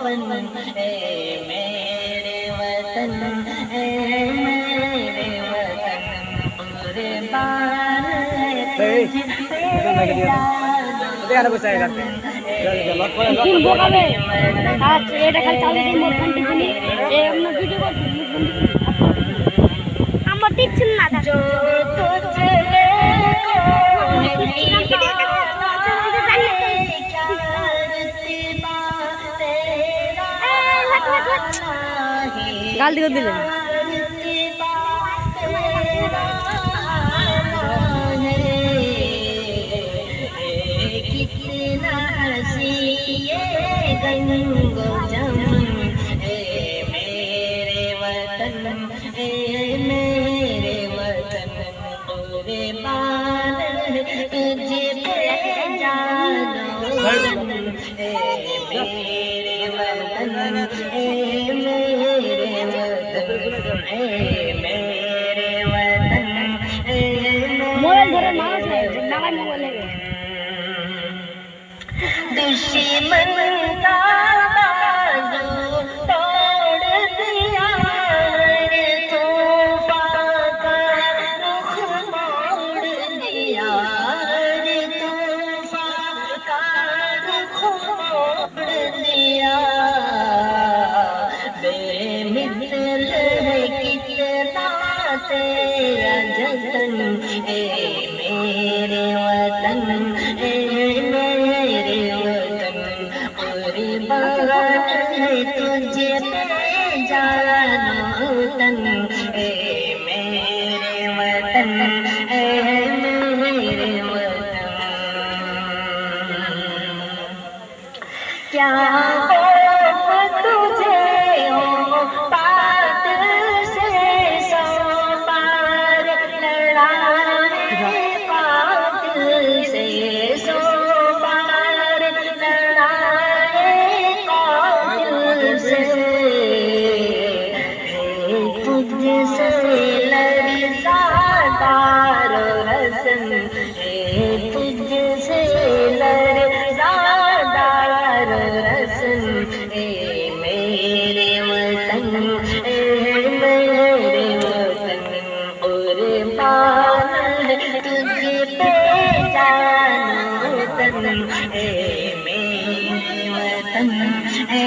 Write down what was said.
ए मेरे वतन, ए मेरे वतन कुर्बान है तुझ पे जो तुझे गाल दियो दिलेन कितना हसी ये गंगो जमुन, ए मेरे वतन, ए मेरे वतन कुर्बान तुझे पे जानो, ए मेरे वतन, ए मेरे वतन, ए मेरे वतन, ए मोबाइल धरे मारो से नागा मोबाइल ले दुश्मन का बाजू तोड़ दिया रे तूफान का रुख मोड़ दिया रे तूफान का रुख मोड़ दिया, बेमिसल है कितना तेरा जतन, ए मेरे वतन, ए मेरे वतन कुर्बान है तुझे पे जानो तन, ए मेरे वतन, ए मेरे वतन। क्या खौफ तुझे हो बात से सौ पार लड़ाने, बातिल से सौ पार लड़ाने, बातिल से तुझसे लड़ता दारो रसन, तुझसे लड़ता दारो रसन, ए मेरे वतन, ए मेरे वतन कुर्बान है तुझे पे जानो तन, ए मेरे वतन, ए